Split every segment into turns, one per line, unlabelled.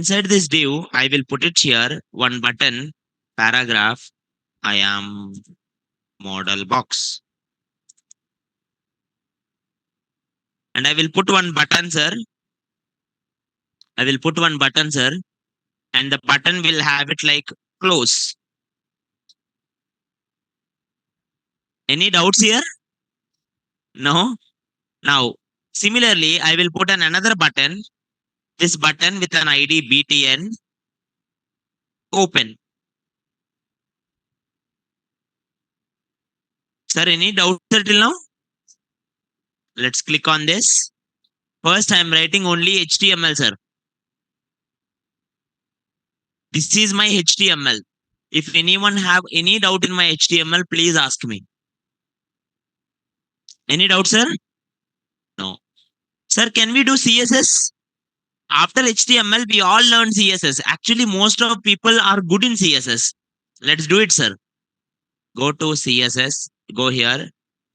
Inside this div, I will put it here, one button, paragraph, I am model box. And I will put one button, sir. I will put one button, sir. And the button will have it like close. Any doubts here? No? Now, similarly, I will put another button. This button with an ID BTN open. Sir, any doubts till now? Let's click on this. First, I am writing only HTML, sir. This is my HTML. If anyone have any doubt in my HTML, please ask me. Any doubt, sir? No. Sir, can we do CSS? After HTML, we all learn CSS. Actually, most of people are good in CSS. Let's do it, sir. Go to CSS. Go here.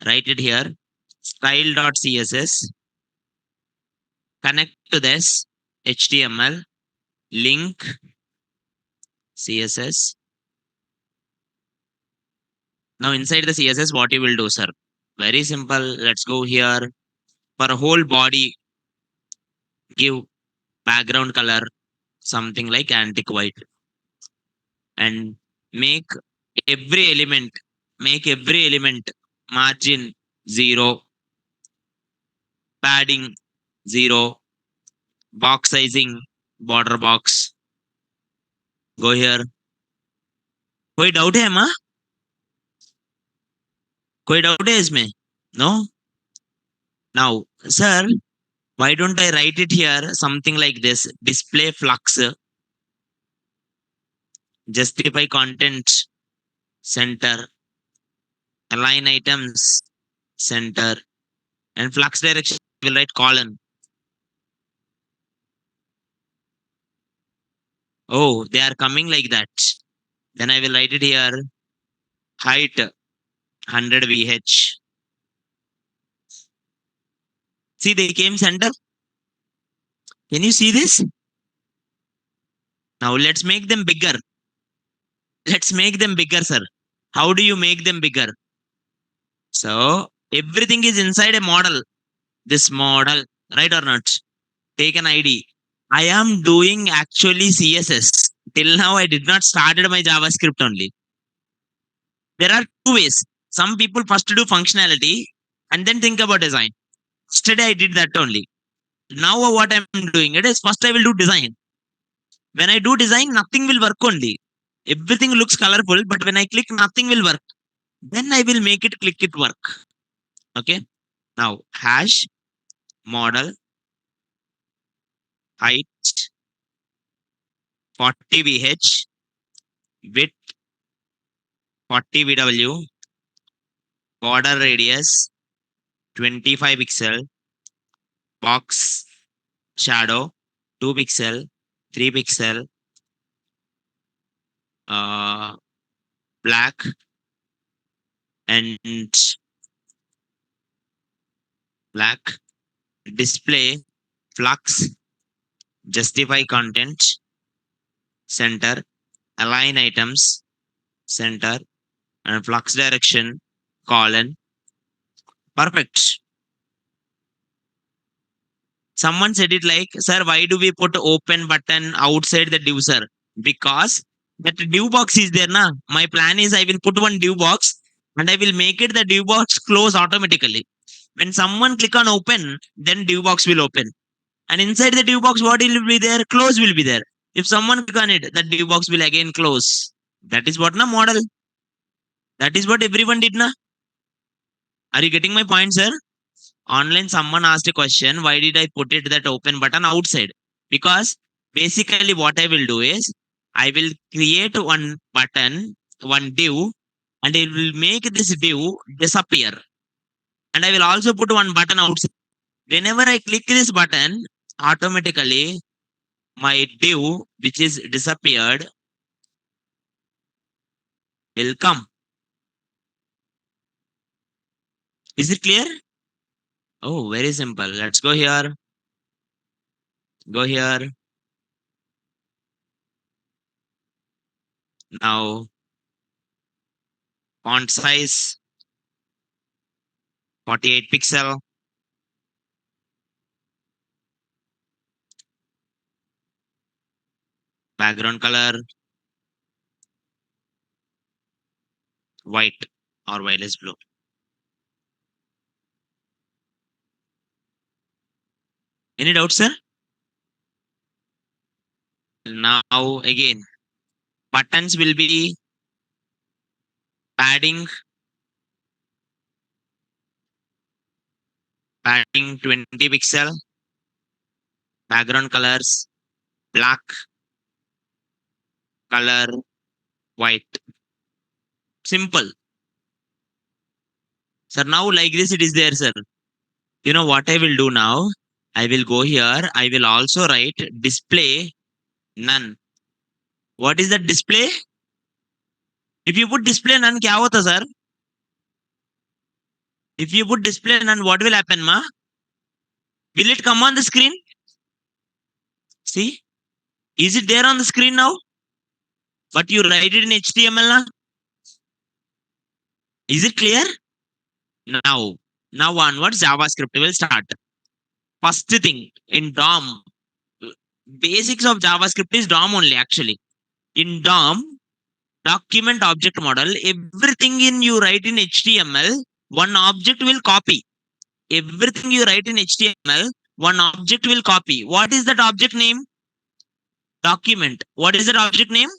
Write it here. Style.css. Connect to this HTML. Link CSS. Now inside the CSS, what you will do, sir? Very simple. Let's go here. For a whole body, give background color something like antique white, and make every element margin 0, padding 0, box sizing border box. Go here. कोई doubt है माँ? कोई doubt है इसमें? No? Now, sir, why don't I write it here something like this? Display flux, justify content, center, align items, center, and flux direction will write colon. Oh, they are coming like that. Then I will write it here. Height 100 VH. See, they came center. Can you see this? Now let's make them bigger. Let's make them bigger, sir. How do you make them bigger? So everything is inside a model. This model, right or not? Take an ID. I am doing actually CSS. Till now, I did not started my JavaScript only. There are two ways. Some people first do functionality and then think about design. Yesterday, I did that only. Now, what I'm doing it is first I will do design. When I do design, nothing will work only. Everything looks colorful, but when I click, nothing will work. Then I will make it click it work. Okay. Now, hash model height 40 VH width 40 VW border radius 25 pixel box shadow 2 pixel 3 pixel black and black display flux justify content center align items center and flux direction colon. Perfect. Someone said it like, sir, why do we put open button outside the div, sir? Because that div box is there na. My plan is I will put one div box and I will make it the div box close automatically. When someone click on open, then div box will open. And inside the div box, what will be there? Close will be there. If someone click on it, the div box will again close. That is what na model. That is what everyone did na. Are you getting my point, sir? Online, someone asked a question, why did I put it that open button outside? Because basically what I will do is I will create one button, one div, and it will make this div disappear. And I will also put one button outside. Whenever I click this button, automatically my div, which is disappeared, will come. Is it clear? Oh, very simple. Let's go here. Go here. Now font size 48 pixel. Background color white or wireless blue. Any doubt, sir? Now again, buttons will be padding 20 pixel. Background colors black, color white. Simple. Sir, now like this it is there, sir. You know what I will do now? I will go here. I will also write display none. What is that display? If you put display none, क्या होता sir? If you put display none, what will happen, ma? Will it come on the screen? See? Is it there on the screen now? But you write it in HTML now? Is it clear? Now onwards, JavaScript will start. First thing in DOM, basics of JavaScript is DOM only actually. In DOM, document object model, everything in you write in HTML, one object will copy. Everything you write in HTML, one object will copy. What is that object name? Document. What is that object name?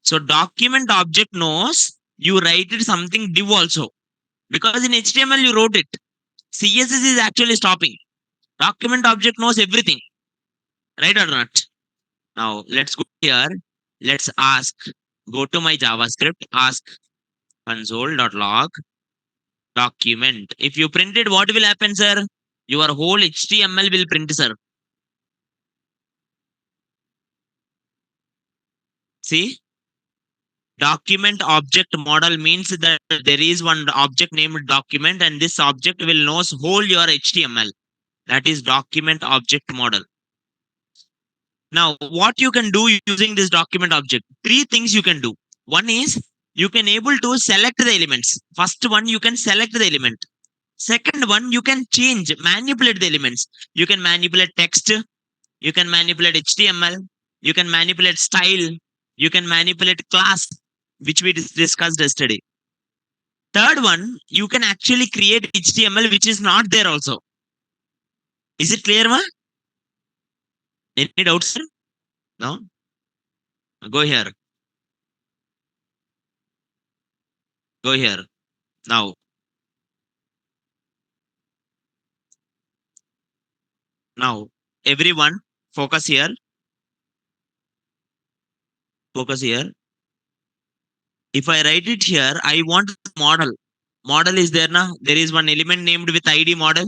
So document object knows you write it something div also. Because in HTML you wrote it. CSS is actually stopping. Document object knows everything. Right or not? Now let's go here. Let's ask. Go to my JavaScript. Ask console.log document. If you print it, what will happen, sir? Your whole HTML will print, sir. See? Document object model means that there is one object named document and this object will knows whole your HTML. That is document object model. Now, what you can do using this document object? Three things you can do. One is you can able to select the elements. First one, you can select the element. Second one, you can change, manipulate the elements. You can manipulate text. You can manipulate HTML. You can manipulate style. You can manipulate class, which we discussed yesterday. Third one, you can actually create HTML, which is not there also. Is it clear, ma? Any doubts, sir? No? Go here. Go here. Now. Now, everyone, focus here. Focus here. If I write it here, I want model. Model is there now. There is one element named with ID model.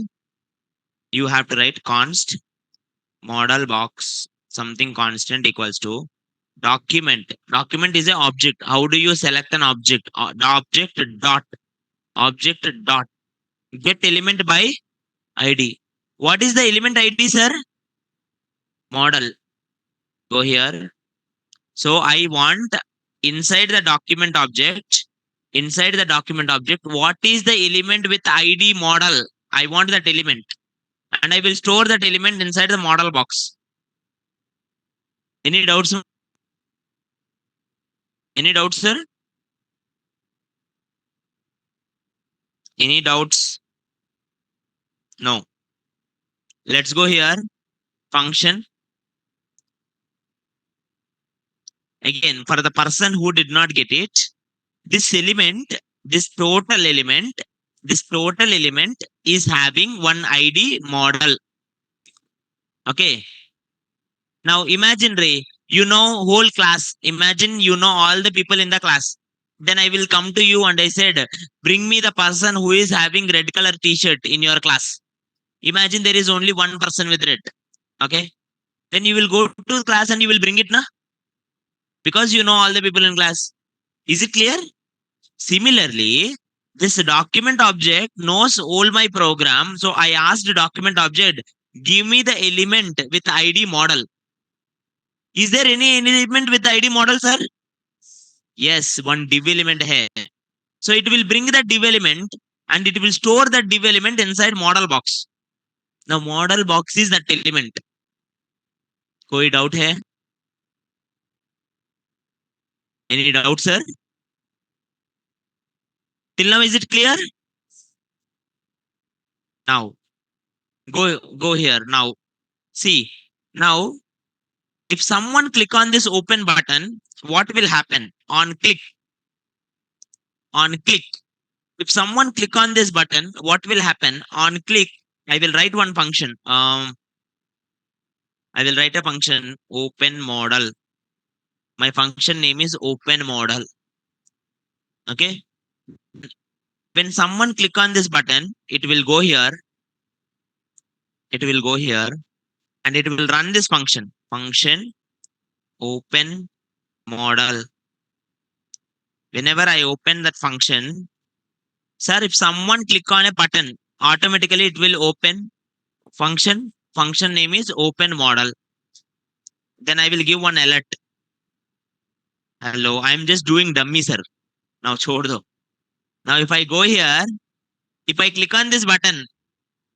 You have to write const model box something constant equals to document. Document is an object. How do you select an object? Object dot get element by ID. What is the element ID, sir? Model. Go here. So I want inside the document object, what is the element with ID model? I want that element. And I will store that element inside the model box. Any doubts? Any doubts, sir? Any doubts? No. Let's go here. Function. Again, for the person who did not get it, this element, this total element is having one ID model. Okay. Now imagine, Ray, you know whole class. Imagine you know all the people in the class. Then I will come to you and I said, bring me the person who is having red color t-shirt in your class. Imagine there is only one person with red. Okay. Then you will go to class and you will bring it, na? Because you know all the people in class. Is it clear? Similarly, this document object knows all my program. So I asked the document object, give me the element with ID model. Is there any element with ID model, sir? Yes, one div element hai. So it will bring the div element and it will store that div element inside model box. Now model box is that element. कोई doubt है? Any doubt, sir? Till now, is it clear? Now go here. Now see. Now if someone click on this open button, what will happen? On click. If someone click on this button, what will happen? On click, I will write one function. I will write a function open model. My function name is open model. Okay. When someone click on this button, it will go here. It will go here and it will run this function. Function open model. Whenever I open that function, sir, if someone click on a button, automatically it will open function. Function name is open model. Then I will give one alert. Hello, I'm just doing dummy, sir. Now, chhod do. Now, if I go here, if I click on this button,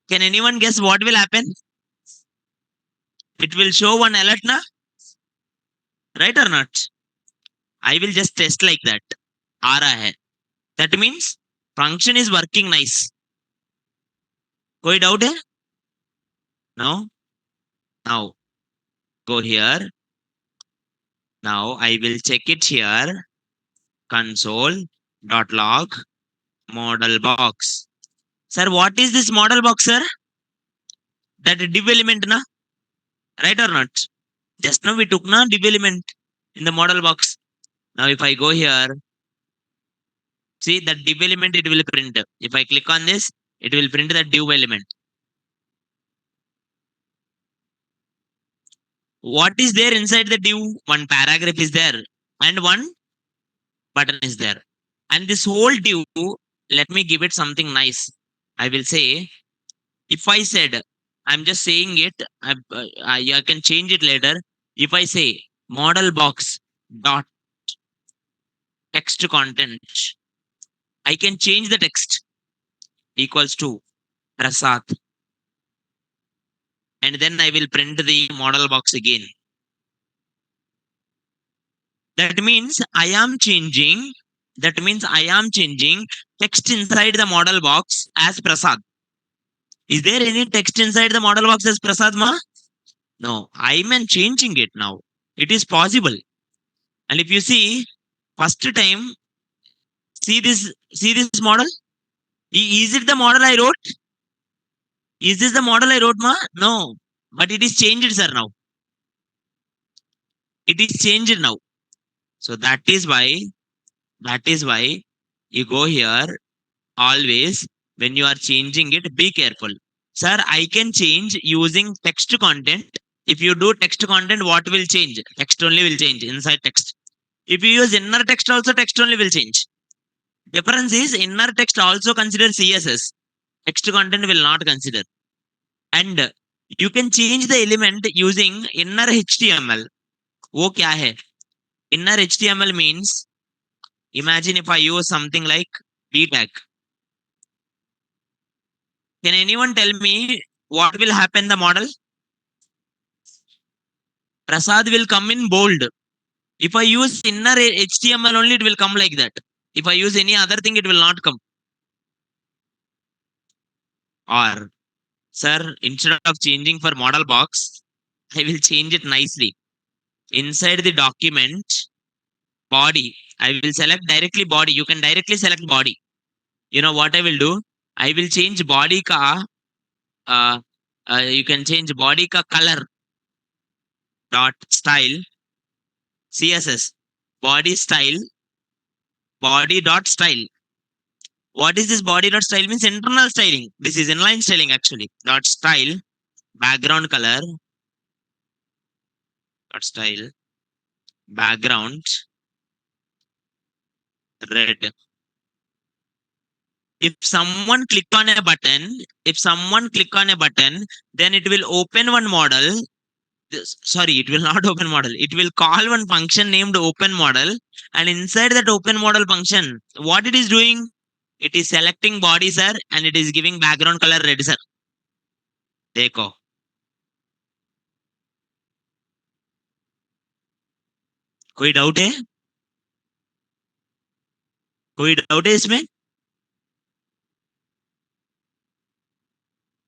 can anyone guess what will happen? It will show one alert, na? Right or not? I will just test like that. आ रहा है. That means function is working nice. कोई doubt है? No? Now, go here. Now, I will check it here. Console.log model box. Sir, what is this model box, sir? That div element, na? Right or not? Just now we took na div element in the model box. Now if I go here, see that div element it will print. If I click on this, it will print the div element. What is there inside the div? One paragraph is there and one button is there. And this whole div, let me give it something nice. I will say, if I said, I'm just saying it, I can change it later. If I say model box dot text content, I can change the text equals to PRASAD. And then I will print the model box again. That means I am changing text inside the model box as PRASAD. Is there any text inside the model box as PRASAD, ma? No, I am changing it now. It is possible. And if you see, first time, see this model? Is it the model I wrote? Is this the model I wrote, ma? No, but it is changed, sir, now. It is changed now. So that is why you go here always when you are changing it, be careful. Sir, I can change using text content. If you do text content, what will change? Text only will change inside text. If you use inner text also, text only will change. Difference is inner text also consider CSS. Text content will not consider. And you can change the element using inner HTML. वो क्या है? Inner HTML means, imagine if I use something like B tag. Can anyone tell me what will happen the model? Prasad will come in bold. If I use inner HTML only, it will come like that. If I use any other thing, it will not come. Or, sir, instead of changing for model box, I will change it nicely. Inside the document, body, I will select directly body. You can directly select body. You know what I will do? I will change body ka, you can change body ka color dot style CSS body style body dot style. What is this body dot style means? Internal styling. This is inline styling actually. Dot style background color dot style background red. If someone click on a button, then it will open one model sorry, it will not open model. It will call one function named open model, and inside that open model function, what it is doing? It is selecting body, sir, and it is giving background color red, sir. देखो, कोई doubt है? कोई doubt है इसमें?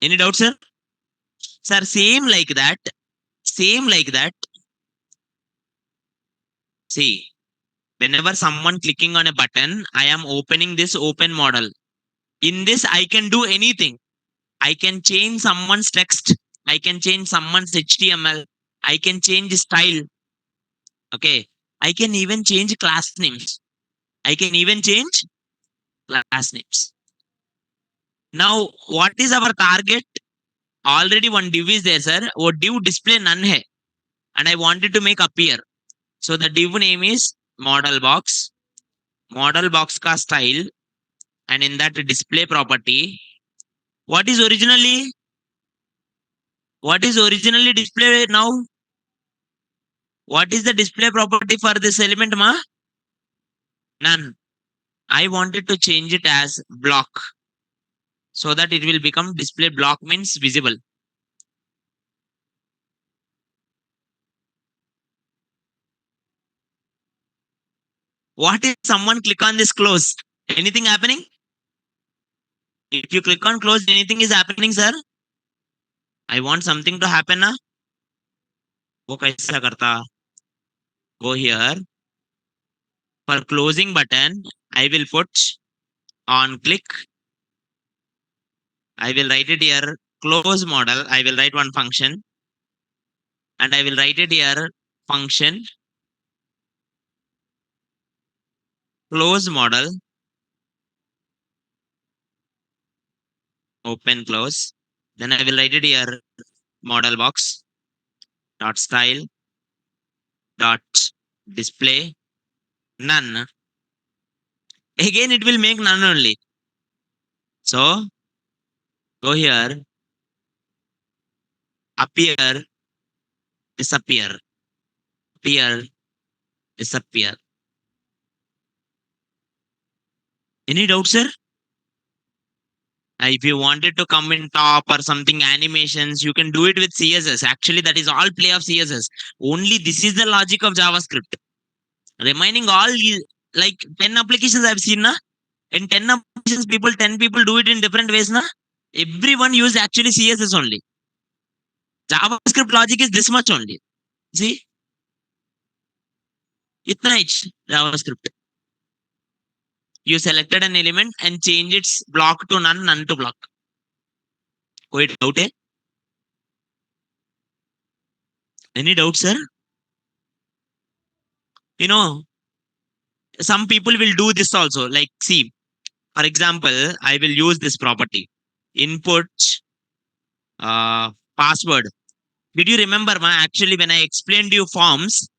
Any doubt, sir? Sir, same like that. Same like that. See, whenever someone clicking on a button, I am opening this open model. In this, I can do anything. I can change someone's text. I can change someone's HTML. I can change style. Okay. I can even change class names. I can even change class names. Now, what is our target? Already one div is there, sir. वो div display none है. And I wanted to make appear. So the div name is model box. Model box का style. And in that display property, what is originally display now? What is the display property for this element, ma? None. I wanted to change it as block so that it will become display. Block means visible. What if someone click on this close? Anything happening? If you click on close, anything is happening, sir? I want something to happen, na? वो कैसा करता? Go here. For closing button, I will put on click. I will write it here. Close model. I will write one function. And I will write it here. Function. Close model. Open close. Then I will write it here. Model box. Dot style. Dot display. None. Again, it will make none only. So, go here. Appear. Disappear. Appear. Disappear. Any doubt, sir? If you wanted to come in top or something animations, you can do it with CSS. Actually, that is all play of CSS. Only this is the logic of JavaScript. Remaining all like 10 applications I've seen, na? In 10 applications, 10 people do it in different ways, na? Everyone use actually CSS only. JavaScript logic is this much only. See? Itna each JavaScript. You selected an element and change its block to none, none to block. कोई doubt है? Any doubt, sir? You know, some people will do this also. Like, see, for example, I will use this property. Input password. Did you remember, ma? Actually, when I explained you forms,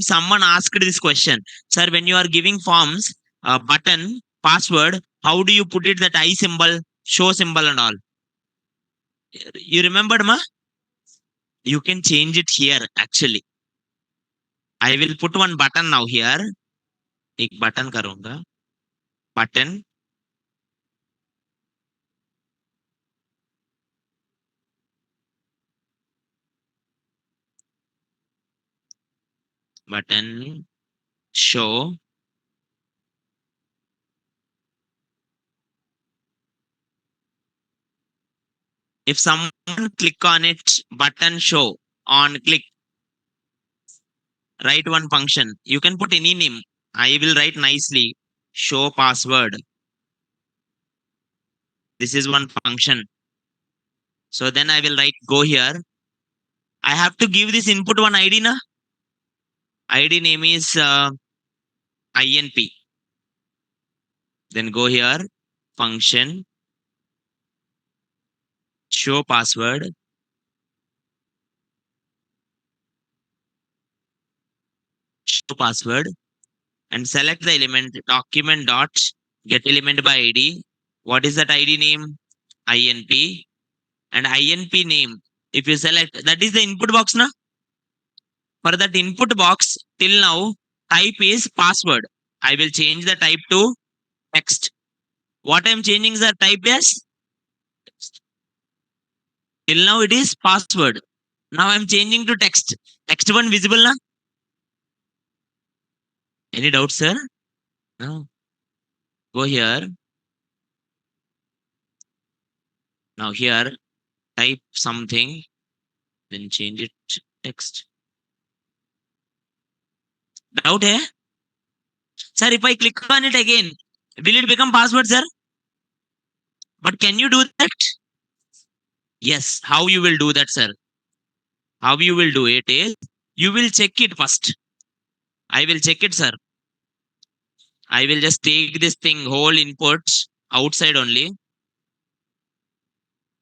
someone asked this question. Sir, when you are giving forms, button, password, how do you put it that I symbol, show symbol and all? You remembered, ma? You can change it here, actually. I will put one button now here. एक button करूंगा. Button. Button. Show. If someone click on it, button show on click, write one function. You can put any name. I will write nicely. Show password. This is one function. So then I will write go here. I have to give this input one ID, na? ID name is INP. Then go here. Function. Show password. Show password. And select the element document dot get element by ID. What is that ID name? INP. And INP name. If you select, that is the input box now. For that input box, till now, type is password. I will change the type to text. What I am changing the type as? Till now it is password. Now I am changing to text. Text one visible now. Any doubt, sir? No. Go here. Now here, type something, then change it to text. Doubt hai? Sir, if I click on it again, will it become password, sir? But can you do that? Yes. How you will do that, sir? How you will do it is, you will check it first. I will check it, sir. I will just take this thing, whole inputs outside only.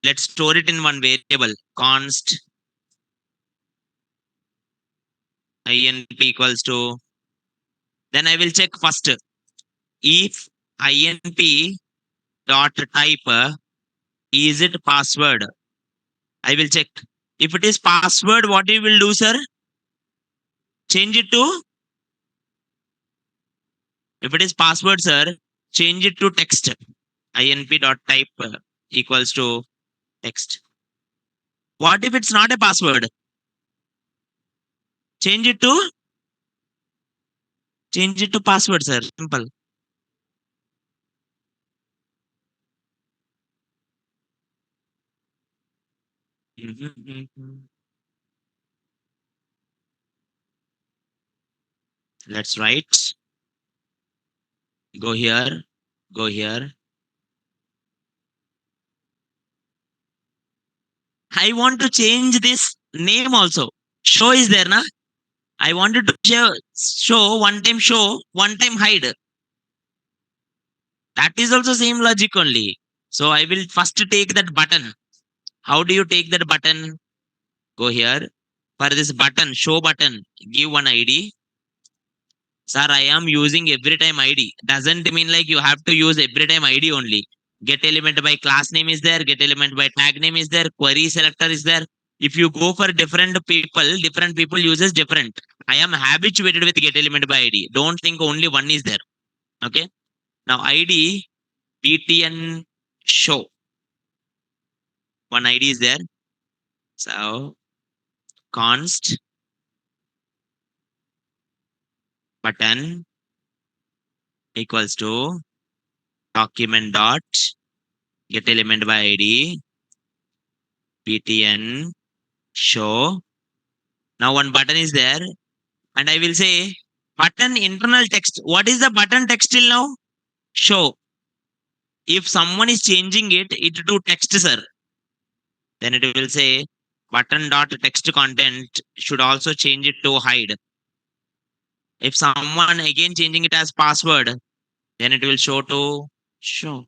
Let's store it in one variable, const inp equals to. Then I will check first if inp dot type is it password. I will check. If it is password, what you will do, sir? Change it to. If it is password, sir, change it to text. Inp dot type equals to text. What if it's not a password? Change it to. Change it to password, sir. Simple. Let's write. Go here. Go here. I want to change this name also. Show is there, na? I wanted to show one time show, one time hide. That is also same logic only. So I will first take that button. How do you take that button? Go here. For this button, show button, give one ID. Sir, I am using every time ID. Doesn't mean like you have to use every time ID only. Get element by class name is there. Get element by tag name is there. Query selector is there. If you go for different people uses different. I am habituated with get element by ID. Don't think only one is there. Okay. Now ID btn show. One ID is there. So const button equals to document dot get element by ID btn show. Now one button is there, and I will say button internal text. What is the button text till now? Show. If someone is changing it to text, sir, then it will say button dot text content should also change it to hide. If someone again changing it as password, then it will show to show.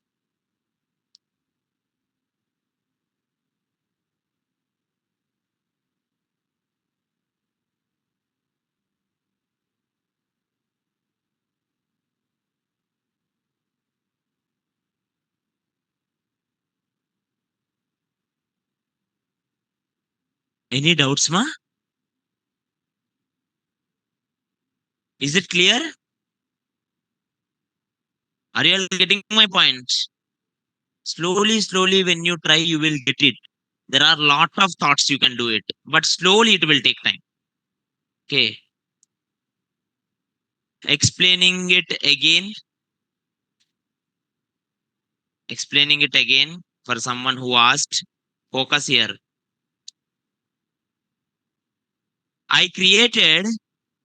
Any doubts, ma? Is it clear? Are you all getting my point? Slowly, when you try, you will get it. There are lot of thoughts you can do it, but slowly it will take time. Okay. Explaining it again. Explaining it again for someone who asked. Focus here. I created,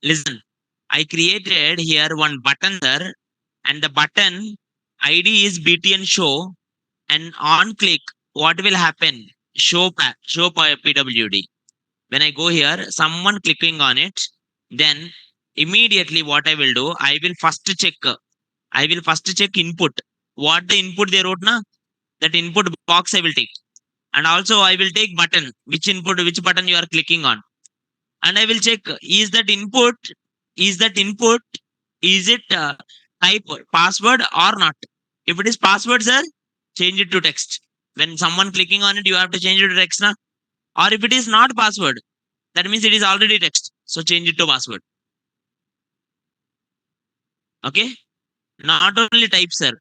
listen, I created here one button there, and the button ID is BTN show, and on click, what will happen? Show PWD. When I go here, someone clicking on it, then immediately what I will do, I will first check input. What the input they wrote na, that input box I will take. And also I will take button, which button you are clicking on. And I will check, is that input, is it type password or not? If it is password, sir, change it to text. When someone clicking on it, you have to change it to text na. Or if it is not password, that means it is already text. So change it to password. Okay. Not only type, sir.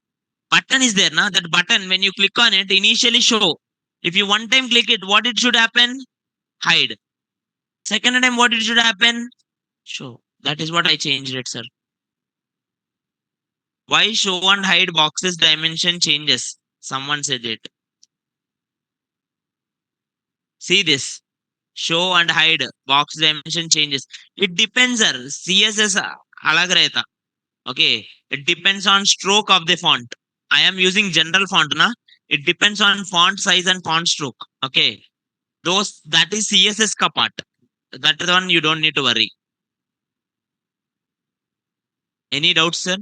Button is there, na? That button, when you click on it, initially show. If you one time click it, what it should happen? Hide. Second time, what it should happen? Show. That is what I changed it, sir. Why show and hide boxes dimension changes? Someone said it. See this. Show and hide box dimension changes. It depends, sir. CSS alag rehta. Okay. It depends on stroke of the font. I am using general font, na? It depends on font size and font stroke. Okay. Those that is CSS ka part. That one you don't need to worry. Any doubts, sir?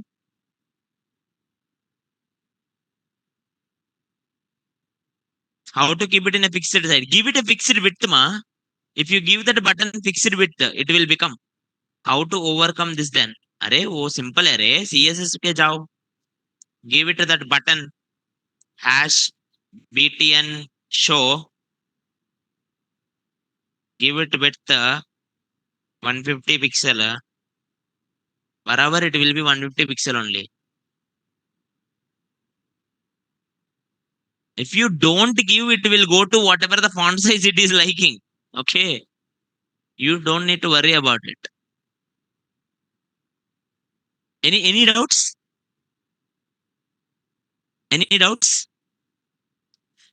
How to keep it in a fixed size? Give it a fixed width, ma. If you give that button fixed width, it will become. How to overcome this then? अरे वो simple है रे CSS के जाओ. Give it that button hash btn show. Give it width 150 pixel. Wherever it will be 150 pixel only. If you don't give, it will go to whatever the font size it is liking. Okay. You don't need to worry about it. Any doubts? Any doubts?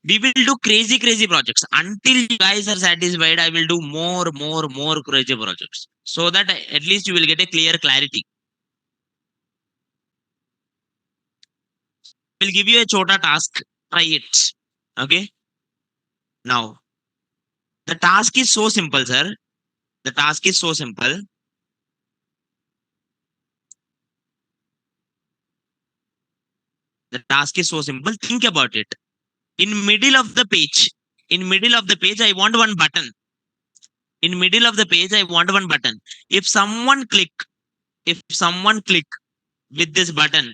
We will do crazy projects until you guys are satisfied. I will do more crazy projects so that at least you will get a clear clarity. We'll give you a chota task. Try it. Okay. Now the task is so simple, sir. The task is so simple. The task is so simple. Think about it. In middle of the page, in middle of the page, I want one button. In middle of the page, I want one button. If someone click, if someone click with this button,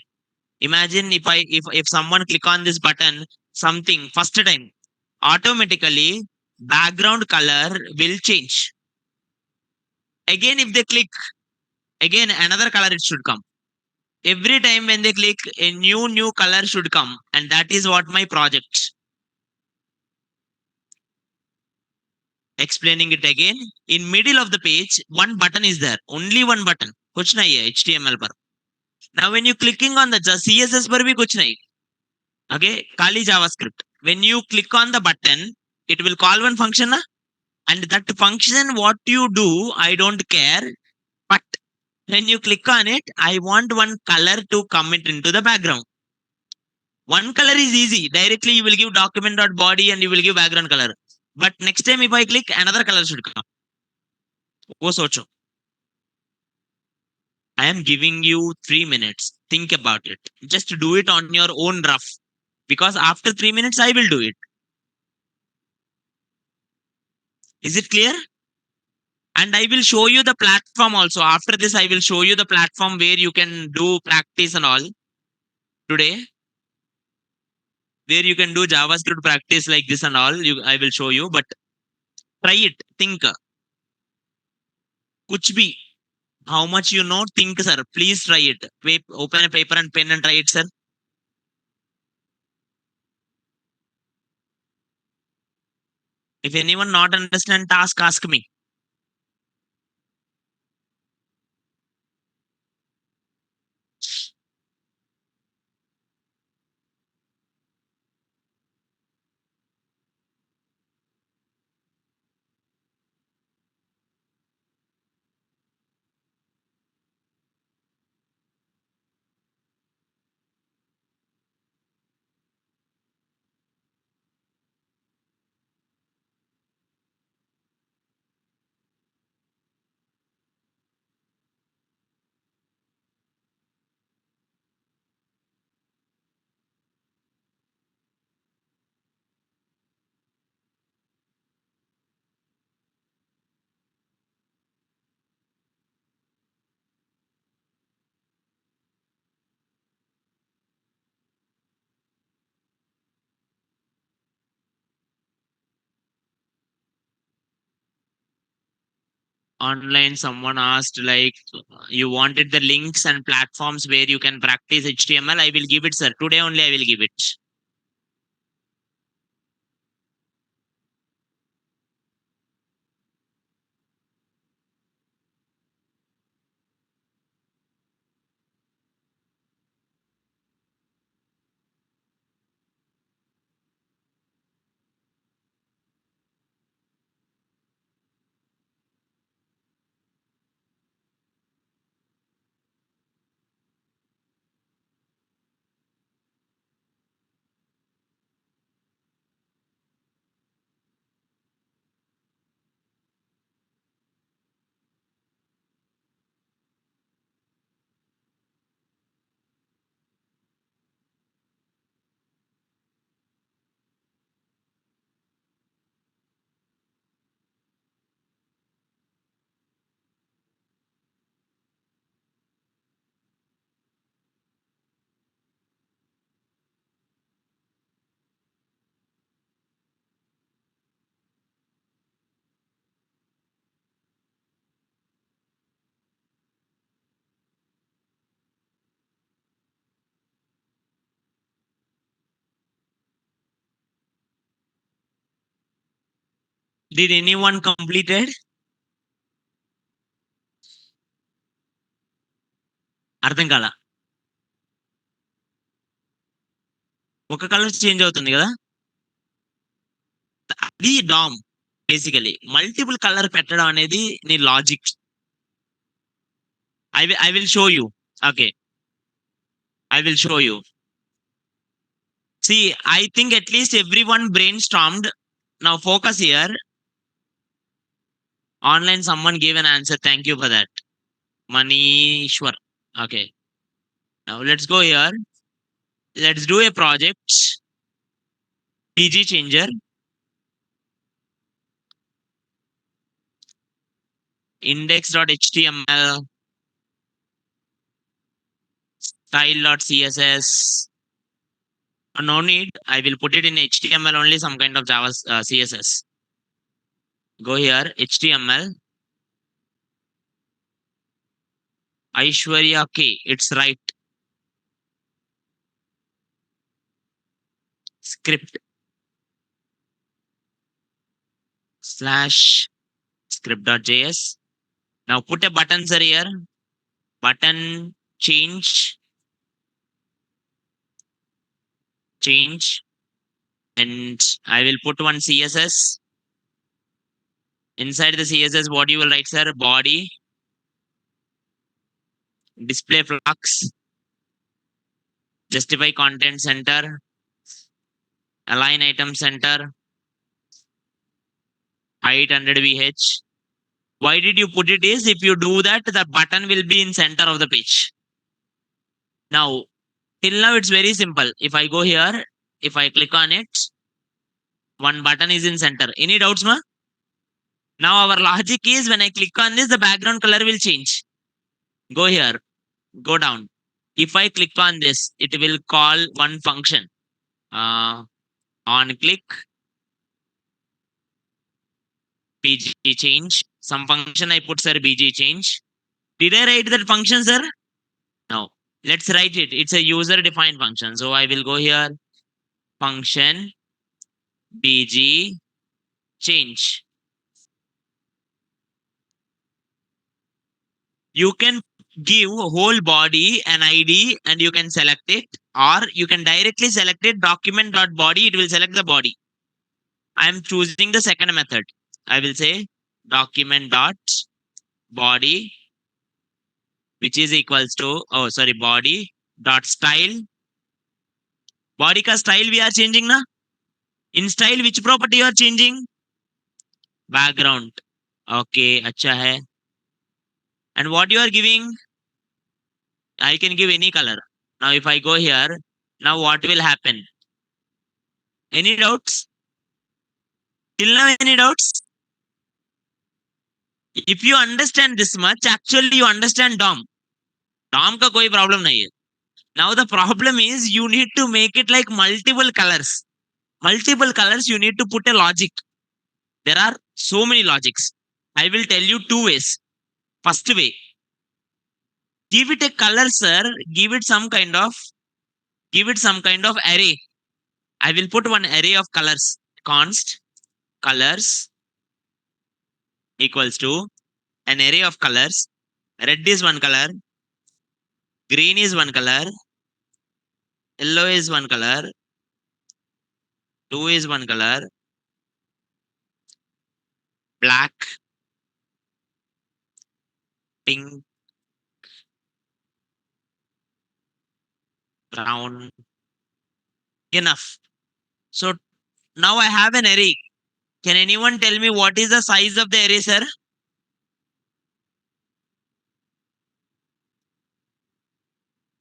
imagine if someone click on this button, something first time, automatically background color will change. Again, if they click, again another color it should come. Every time when they click, a new color should come, and that is what my project. Explaining it again. In middle of the page, one button is there. Only one button. कुछ नहीं है HTML पर. Now when you clicking on the CSS पर भी कुछ नहीं. Okay, Kali JavaScript. When you click on the button, it will call one function, na? And that function, what you do, I don't care. But when you click on it, I want one color to come it into the background. One color is easy. Directly you will give document.body and you will give background color. But next time if I click, another color should come. वो सोचो. I am giving you 3 minutes. Think about it. Just do it on your own rough. Because after 3 minutes, I will do it. Is it clear? And I will show you the platform also. After this, I will show you the platform where you can do practice and all. Today, where you can do JavaScript practice like this and all. I will show you. But try it. Think. Kuch bhi. How much you know, think, sir. Please try it. Open a paper and pen and try it, sir. If anyone not understand task, ask me. Online, someone asked like you wanted the links and platforms where you can practice HTML. I will give it, sir. Today only I will give it. Did anyone completed? అర్థం కాల. ఒక colour change అవుతుంది కదా, అది dam. Basically multiple colour పెట్టడం అనేది నీ logic. I will show you. Okay, I will show you. See, I think at least everyone brainstormed. Now focus here. Online, someone gave an answer. Thank you for that. Manishwar. Okay. Now let's go here. Let's do a project. PG changer. Index.html. Style.css. No need. I will put it in HTML only, some kind of Java CSS. Go here. HTML. Aishwarya K. It's right. Script slash script.js. Now put a button, sir, here. Button change. Change. And I will put one CSS. Inside the CSS, what you will write, sir? Body. Display flux. Justify content center. Align item center. Height 100 VH. Why did you put it is if you do that, the button will be in center of the page. Now, till now it's very simple. If I go here, if I click on it, one button is in center. Any doubts, ma? Now our logic is when I click on this, the background color will change. Go here, go down. If I click on this, it will call one function. On click, BG change. Some function I put, sir, BG change. Did I write that function, sir? No. Let's write it. It's a user defined function. So I will go here, function BG change. You can give whole body an ID and you can select it, or you can directly select it document.body. It will select the body. I'm choosing the second method. I will say document.body, which is equals to, body dot style. Body ka style we are changing na. In style, which property you are changing? Background. Okay, acha hai. And what you are giving? I can give any color. Now, if I go here, now what will happen? Any doubts? Till now, any doubts? If you understand this much, actually you understand DOM. DOM ka koi problem nahi hai. Now the problem is you need to make it like multiple colors. Multiple colors, you need to put a logic. There are so many logics. I will tell you two ways. First way, give it a color, sir. Give it some kind of array. I will put one array of colors. Const colors equals to an array of colors. Red is one color, green is one color, yellow is one color, blue is one color, black, pink, brown. Enough. So now I have an array. Can anyone tell me what is the size of the array, sir?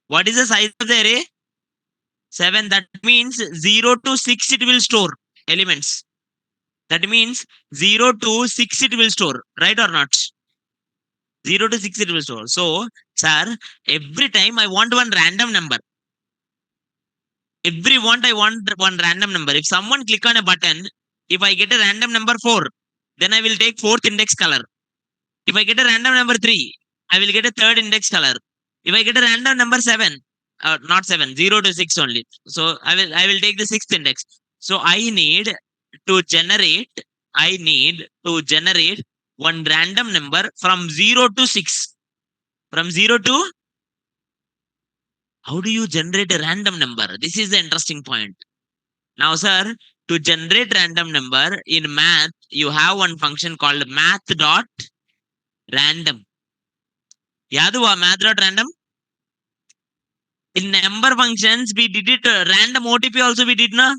What is the size of the array? 7. That means 0 to 6 it will store elements. That means 0 to 6 it will store. Right or not? 0 to 6 it will store. So, sir, every time I want one random number. I want one random number. If someone click on a button, if I get a random number 4, then I will take fourth index color. If I get a random number 3, I will get a third index color. If I get a random number 7, not 7, 0 to 6 only. So I will take the sixth index. So to generate, I need to generate one random number from 0 to 6. From 0 to, how do you generate a random number? This is the interesting point. Now, sir, to generate random number in math, you have one function called math.random. Yaduva math.random. In number functions, we did it random OTP also we did na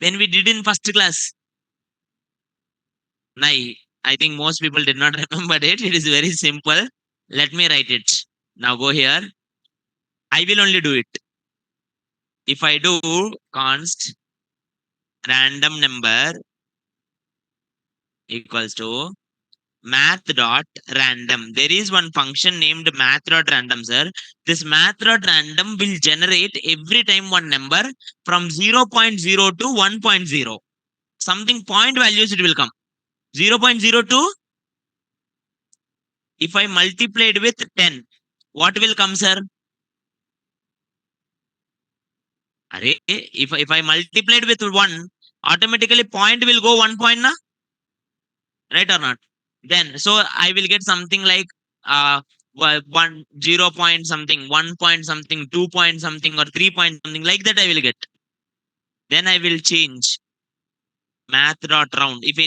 when we did in first class. Nai, I think most people did not remember it. It is very simple. Let me write it. Now go here. I will only do it. If I do const random number equals to math.random. There is one function named math.random, sir. This math.random will generate every time one number from 0.0 to 1.0. Something point values it will come. 0.02. If I multiplied with 10, what will come, sir? If I multiplied with 1, automatically point will go 1 point, na? Right or not? Then, so I will get something like 0 point something, 1 point something, 2 point something, or 3 point something, like that I will get. Then I will change math.round. If